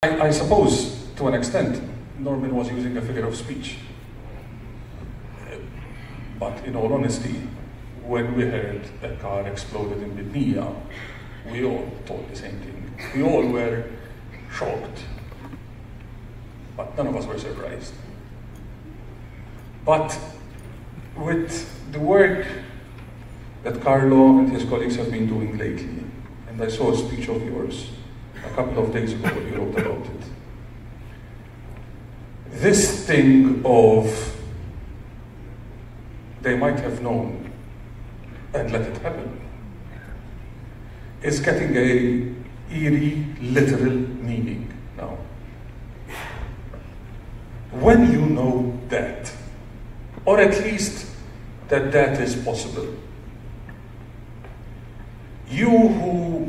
I suppose, to an extent, Norman was using a figure of speech. But in all honesty, when we heard a car exploded in Bitnija, we all thought the same thing. We all were shocked, but none of us were surprised. But with the work that Carlo and his colleagues have been doing lately, and I saw a speech of yours a couple of days ago when you wrote about it, this thing of they might have known and let it happen is getting a eerie, literal meaning now. When you know that, or at least that that is possible, you who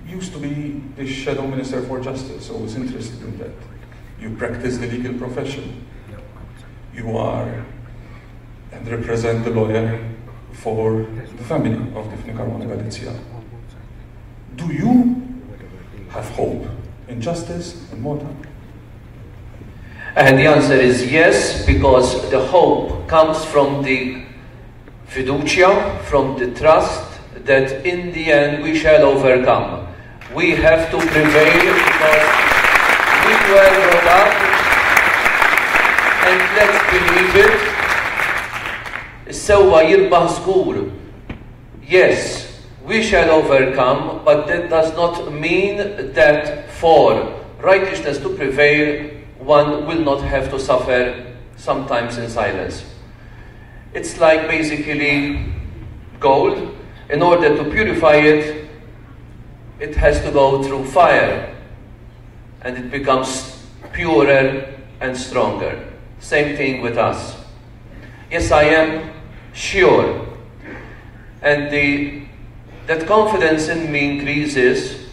used to be the Shadow Minister for Justice, so was interested in that, you practice the legal profession, you are and represent the lawyer for the family of Daphne Caruana Galizia. Do you have hope in justice in Malta? And the answer is yes, because the hope comes from the fiducia, from the trust that in the end we shall overcome. We have to prevail because we were brought up, and let's believe it, sewa jirbaħ żgur. Yes, we shall overcome, but that does not mean that for righteousness to prevail, one will not have to suffer sometimes in silence. It's like basically gold. In order to purify it, it has to go through fire, and it becomes purer and stronger. Same thing with us. Yes, I am sure, and that confidence in me increases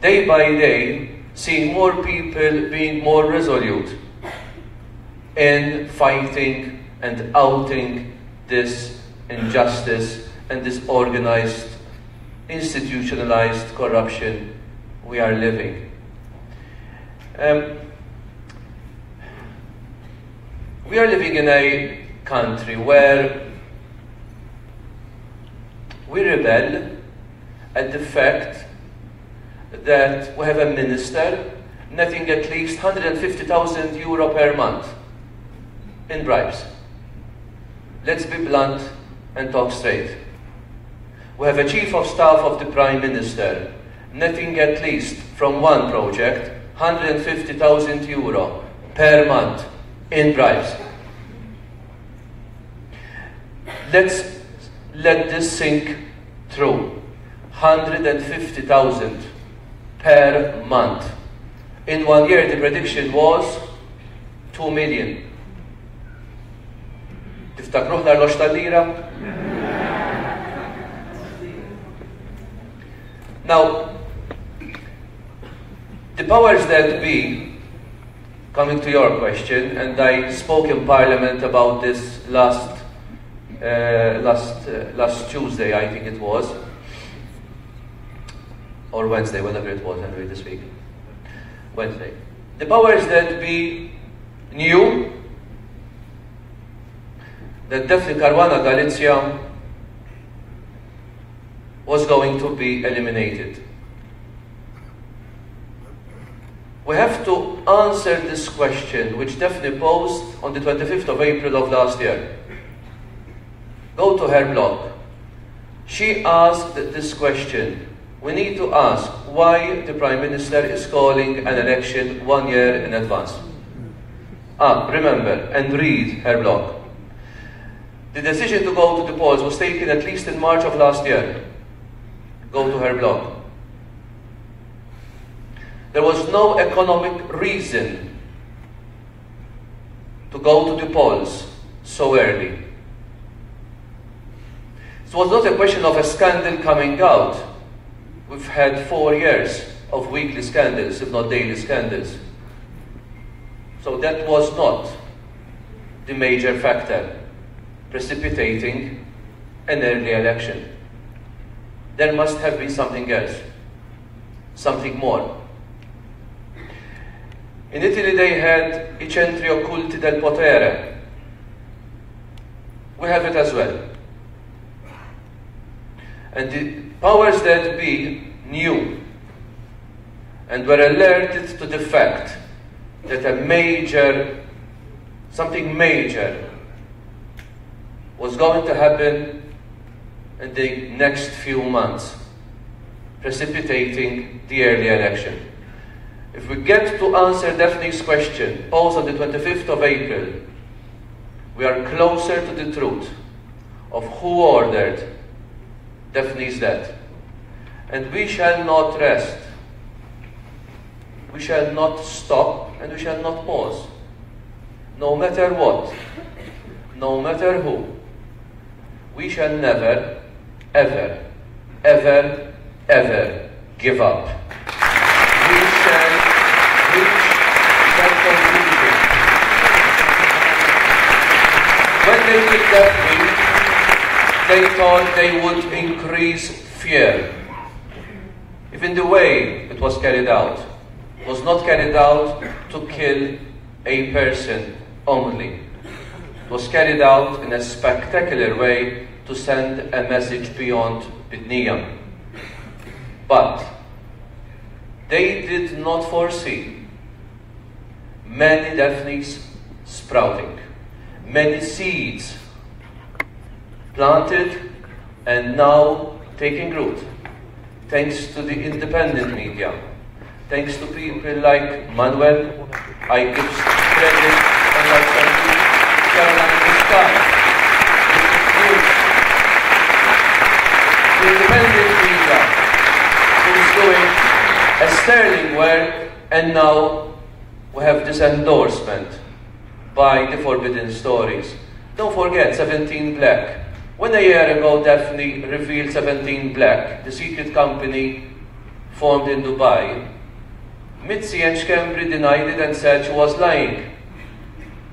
day by day, seeing more people being more resolute in fighting and outing this injustice and this organized, institutionalized corruption we are living. We are living in a country where we rebel at the fact that we have a minister netting at least 150,000 euro per month in bribes. Let's be blunt and talk straight. We have a chief of staff of the Prime Minister netting at least from one project 150,000 euro per month in bribes. Let's let this sink through. 150,000 per month. In 1 year, the prediction was 2 million. Tiftakruh l-arlox tal-lira? Now, the powers that be, coming to your question, and I spoke in Parliament about this last Tuesday, I think it was, or Wednesday, whenever it was, anyway, this week. Wednesday. The powers that be knew that Daphne Caruana Galizia was going to be eliminated. We have to answer this question, which Daphne posed on the 25th of April of last year. Go to her blog. She asked this question. We need to ask why the Prime Minister is calling an election 1 year in advance. Remember and read her blog. The decision to go to the polls was taken at least in March of last year. Go to her blog. There was no economic reason to go to the polls so early. It was not a question of a scandal coming out. We've had 4 years of weekly scandals, if not daily scandals. So that was not the major factor precipitating an early election. There must have been something else, something more. In Italy they had I centri occulti del potere. We have it as well. And the powers that be knew and were alerted to the fact that something major was going to happen in the next few months, precipitating the early election. If we get to answer Daphne's question, posed on the 25th of April, we are closer to the truth of who ordered Daphne's death. And we shall not rest. We shall not stop, and we shall not pause. No matter what, no matter who, we shall never, ever, ever, ever give up. We shall reach that conclusion. When they did Daphne, they thought they would increase fear. If in the way it was carried out, it was not carried out to kill a person only. It was carried out in a spectacular way to send a message beyond Bithynia. But they did not foresee many Daphnes sprouting, many seeds planted and now taking root, thanks to the independent media, thanks to people like Manuel, I give credit, and like Caroline Descartes. The independent media is doing a sterling work, and now we have this endorsement by the Forbidden Stories. Don't forget 17 Black. When a year ago Daphne revealed 17 Black, the secret company formed in Dubai, Mitzi and Schembri denied it and said she was lying.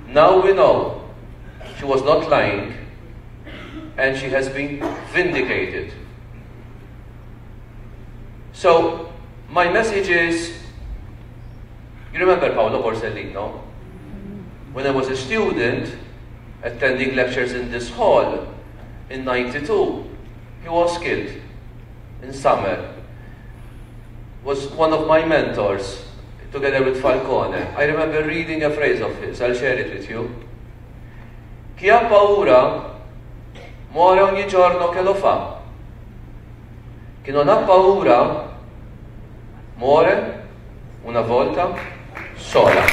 Now we know she was not lying, and she has been vindicated. So, my message is, you remember Paolo Borsellino? When I was a student attending lectures in this hall in '92, he was killed in summer. Was one of my mentors, together with Falcone. I remember reading a phrase of his, I'll share it with you. Chi ha paura muore ogni giorno che lo fa. Chi non ha paura muore una volta sola.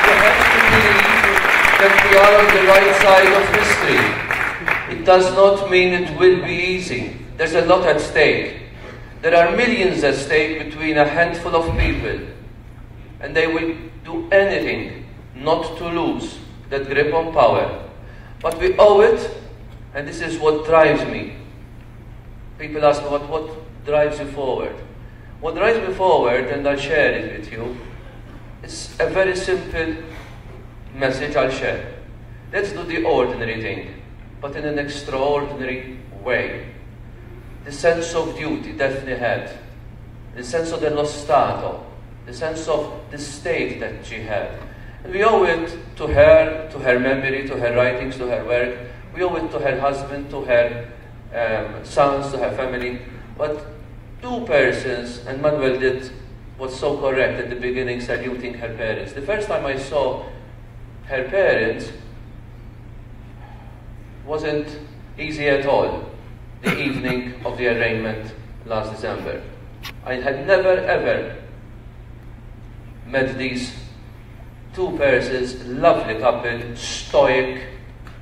You have to believe that we are on the right side of history. It does not mean it will be easy. There's a lot at stake. There are millions at stake between a handful of people, and they will do anything not to lose that grip on power. But we owe it, and this is what drives me. People ask me, what drives you forward? What drives me forward, and I'll share it with you, is a very simple message I'll share. Let's do the ordinary thing, but in an extraordinary way. The sense of duty Daphne had, the sense of dello Stato, the sense of the state that she had. And we owe it to her memory, to her writings, to her work. We owe it to her husband, to her sons, to her family. But two persons, and Manuel was so correct at the beginning, saluting her parents. The first time I saw her parents wasn't easy at all. The evening of the arraignment last December. I had never ever met these two persons, lovely couple, stoic,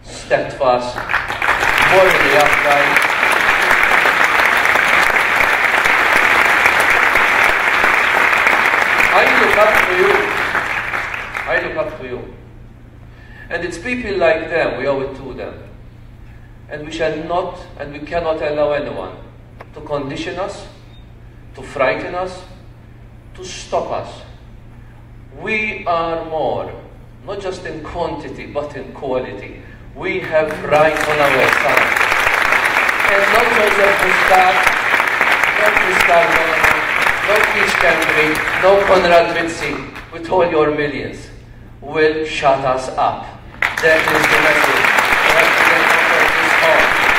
steadfast, morally upright. I look up to you. I look up to you. And it's people like them, we owe it to them. And we shall not, and we cannot allow anyone to condition us, to frighten us, to stop us. We are more, not just in quantity, but in quality. We have right on our side. And not Joseph Muscat, no Cristaldo, no Keith Cambry, no Conrad Ritzi, with all your millions, will shut us up. That is the message. We have to get over this hall.